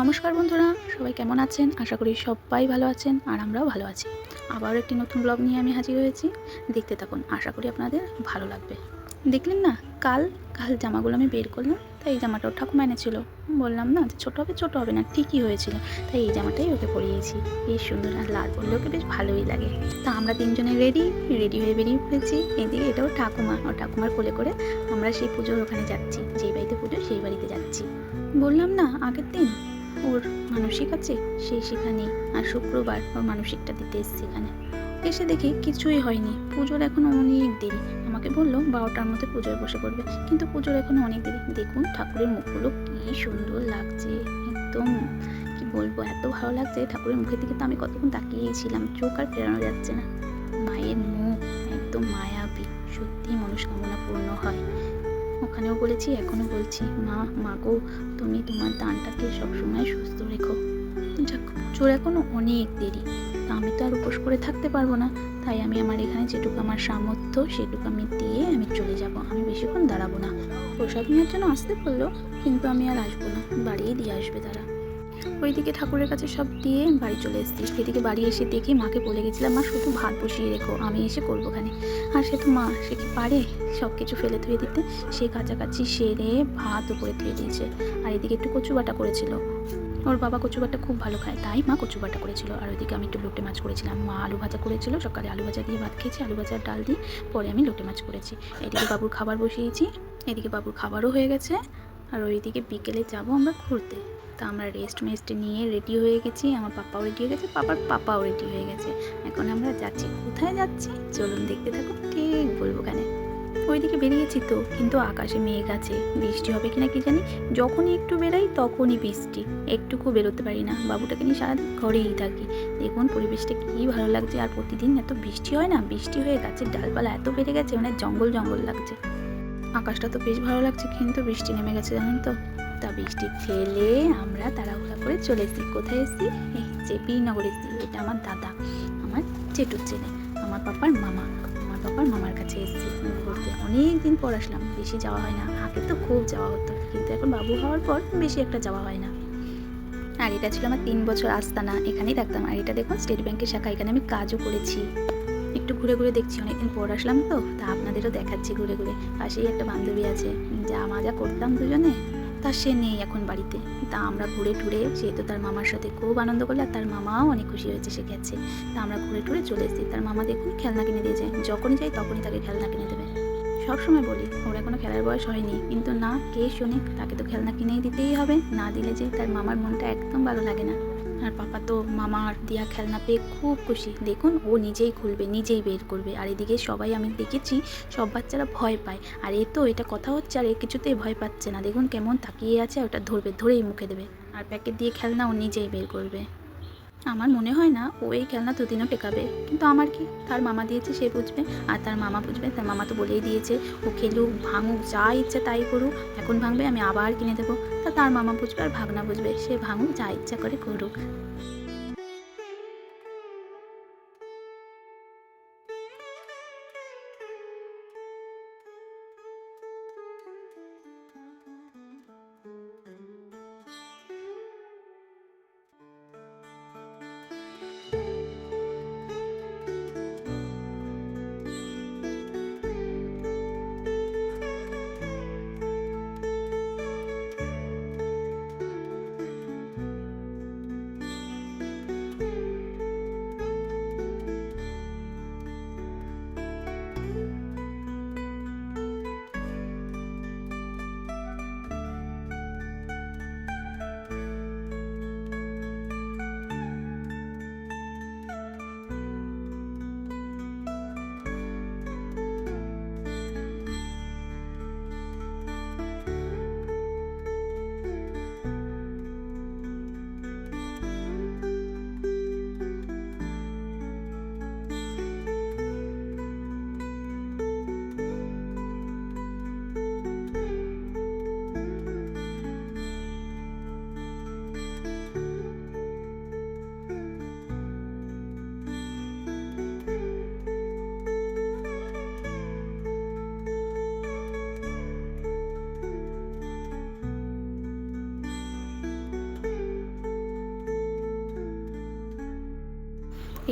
নমস্কার বন্ধুরা, সবাই কেমন আছেন? আশা করি সবাই ভালো আছেন আর আমরাও ভালো আছি। আবারও একটি নতুন ব্লগ নিয়ে আমি হাজির হয়েছি। দেখতে থাকুন, আশা করি আপনাদের ভালো লাগবে। দেখলেন না, কাল জামাগুলো আমি বের করলাম, তাই এই জামাটাও ঠাকুমা এনেছিল। বললাম না যে ছোটো হবে না, ঠিকই হয়েছিল। তাই এই জামাটাই ওকে পরিয়েছি। বেশ সুন্দর, আর লাল পরলে ওকে বেশ ভালোই লাগে। তা আমরা তিনজনে রেডি হয়ে বেরিয়ে পড়েছি। এদিকে এটাও ঠাকুমা, ও ঠাকুমার কোলে করে আমরা সেই পুজোর ওখানে যাচ্ছি। যেই বাড়িতে পুজো সেই বাড়িতে যাচ্ছি। বললাম না আগের দিন ওর মানসিক আছে, সেই সেখানে। আর শুক্রবার ওর মানসিকটা দিতে এসছে এখানে। এসে দেখি কিছুই হয়নি, পুজোর এখনও অনেক দেরি। আমাকে বললো 12টার মধ্যে পুজোয় বসে পড়বে, কিন্তু পুজোর এখনও অনেক দেরি। দেখুন ঠাকুরের মুখগুলো কি সুন্দর লাগছে, একদম কি বলবো, এত ভালো লাগছে ঠাকুরের মুখের দিকে। তো আমি কতক্ষণ তাকিয়েছিলাম, চোখ আর ফেরানো যাচ্ছে না। মায়ের মুখ একদম মায়াবী, সত্যি মনস্কামনা পূর্ণ হয়। ওখানেও বলেছি, এখনও বলছি, মা গো, তুমি তোমার দানটাকে সবসময় সুস্থ রেখো। যাক, পুজোর এখনও অনেক দেরি, তা আমি তো আর উপোস করে থাকতে পারবো না। তাই আমি আমার এখানে যেটুকু আমার সামর্থ্য সেটুকু আমি দিয়ে আমি চলে যাব। আমি বেশিক্ষণ দাঁড়াবো না। প্রসাদ নেওয়ার জন্য আসতে বললো, কিন্তু আমি আর আসবো না, বাড়িই দিয়ে আসবে তারা। ওইদিকে ঠাকুরের কাছে সব দিয়ে বাড়ি চলে এসেছি। এদিকে বাড়ি এসে দেখি মাকে বলে গেছিলাম, মা শুধু ভাত বসিয়ে রেখো, আমি এসে করবো খানে। আর সে তো মা, সে কি পারে সব কিছু ফেলে ধুয়ে দিতে? সে কাছাকাছি সেরে ভাত উপরে ধুয়ে দিয়েছে। আর এদিকে একটু কচু বাটা করেছিল, ওর বাবা কচু বাটা খুব ভালো খায়, তাই মা কচু বাটা করেছিল। আর ওইদিকে আমি একটু লোটে মাছ করেছিলাম। মা আলু ভাজা করেছিল, সকালে আলু ভাজা দিয়ে ভাত খেয়েছি, আলু ভাজার ডাল দিয়ে। পরে আমি লোটে মাছ করেছি। এদিকে বাবুর খাবার বসিয়েছি, এদিকে বাবুর খাবারও হয়ে গেছে। আর ওইদিকে বিকেলে যাবো আমরা ঘুরতে। তা আমরা রেস্ট নিয়ে রেডি হয়ে গেছি। আমার পাপাও রেডি হয়ে গেছে, পাপাও রেডি হয়ে গেছে। এখন আমরা যাচ্ছি। কোথায় যাচ্ছি চলুন দেখতে থাকুন, ঠিক বলবো কেন। ওইদিকে বেরিয়েছি তো, কিন্তু আকাশে মেঘ আছে, বৃষ্টি হবে কিনা কি জানি। যখনই একটু বেরাই তখনই বৃষ্টি, একটুকু বেরোতে পারি না। বাবুটাকে নিয়ে সারাদিন ঘরেই থাকি। দেখুন পরিবেশটা কী ভালো লাগছে। আর প্রতিদিন এত বৃষ্টি হয় না, বৃষ্টি হয়ে গাছের ডালপালা এত বেড়ে গেছে, মানে জঙ্গল লাগছে। আকাশটা তো বেশ ভালো লাগছে, কিন্তু বৃষ্টি নেমে গেছে জানেন তো। তা বৃষ্টি ঠেলে আমরা তাড়াহুড়া করে চলে এসেছি। কোথায় এসেছি? এই জেপিনগর এসেছি। এটা আমার দাদা, আমার জেঠুর ছেলে, আমার পাপার মামা। আমার পাপার মামার কাছে এসেছি ঘুরতে। অনেক দিন পর আসলাম, বেশি যাওয়া হয় না। আগে তো খুব যাওয়া হতো, কিন্তু এখন বাবু হওয়ার পর বেশি একটা যাওয়া হয় না। আর এটা ছিল আমার 3 বছর আস্তানা, এখানেই থাকতাম। আর এটা দেখুন স্টেট ব্যাংকের শাখা, এখানে আমি কাজও করেছি। একটু ঘুরে দেখছি, অনেকদিন পর আসলাম তো, তা আপনাদেরও দেখাচ্ছি ঘুরে। পাশেই একটা বান্ধবী আছে, যা মজা করতাম দুজনে। তা সে নেই এখন বাড়িতে। তা আমরা ঘুরে সে তো তার মামার সাথে খুব আনন্দ করলো, আর তার মামাও অনেক খুশি হয়েছে, সে গেছে। তা আমরা ঘুরে চলে এসেছি। তার মামা দেখুন খেলনা কিনে দিয়েছে, যখনই যাই তখনই তাকে খেলনা কিনে দেবে। সবসময় বলি ওর এখনো খেলার বয়স হয়নি, কিন্তু না, কে শোনে, তাকে তো খেলনা কিনেই দিতেই হবে। না দিলে যে তার মামার মনটা একদম ভালো লাগে না। আর পাপা তো মামার দেয়া খেলনা পেয়ে খুব খুশি। দেখুন ও নিজেই খুলবে, নিজেই বের করবে। আর এদিকে সবাই, আমি দেখেছি সব বাচ্চারা ভয় পায়, আর এ তো এটা কথা হচ্ছে আর এ কিছুতেই ভয় পাচ্ছে না। দেখুন কেমন তাকিয়ে আছে, ওটা ধরেই মুখে দেবে। আর প্যাকেট দিয়ে খেলনা ও নিজেই বের করবে। আমার মনে হয় না ও এই খেলনা দুদিনও টেকাবে, কিন্তু আমার কি, তার মামা দিয়েছে সে বুঝবে, আর তার মামা বুঝবে। তার মামা তো বলেই দিয়েছে, ও খেলুক ভাঙুক যা ইচ্ছা তাই করুক, এখন ভাঙবে আমি আবার কিনে দেবো। তা তার মামা বুঝবে আর ভাগনা বুঝবে, সে ভাঙুক যা ইচ্ছা করে করুক।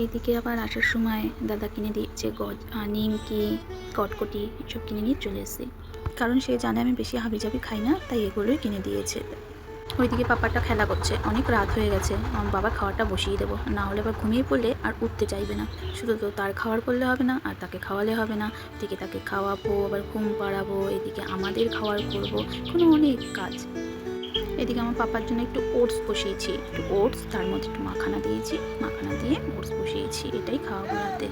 এইদিকে আবার আসার সময় দাদা কিনে দিয়েছে নিমকি, কটকটি এসব কিনে নিয়ে চলে এসেছি, কারণ সে জানে আমি বেশি হাবিজাবি খাই না, তাই এগুলোই কিনে দিয়েছে। ওইদিকে পাপাটা খেলা করছে, অনেক রাত হয়ে গেছে, আমার বাবার খাওয়াটা বসিয়ে দেবো, না হলে আবার ঘুমিয়ে পড়লে আর উঠতে চাইবে না। শুধু তো তার খাওয়ার করলে হবে না, আর তাকে খাওয়ালে হবে না, এদিকে তাকে খাওয়াবো, আবার ঘুম পাড়াবো, এদিকে আমাদের খাওয়ার করবো, কোনো অনেক কাজ। এদিকে আমার পাপার জন্য একটু ওটস বসিয়েছি, একটু ওটস, তার মধ্যে একটু মাখানা দিয়েছি, মাখানা দিয়ে ওটস বসিয়েছি, এটাই খাওয়াবো রাতে।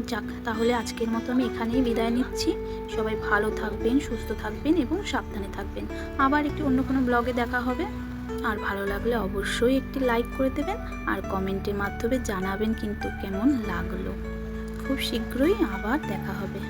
যাক, তাহলে আজকের মতো আমি এখানেই বিদায় নিচ্ছি। সবাই ভালো থাকবেন, সুস্থ থাকবেন এবং সাবধানে থাকবেন। আবার একটি অন্য কোনো ব্লগে দেখা হবে। আর ভালো লাগলে অবশ্যই একটি লাইক করে দেবেন, আর কমেন্টের মাধ্যমে জানাবেন কিন্তু কেমন লাগলো। খুব শীঘ্রই আবার দেখা হবে।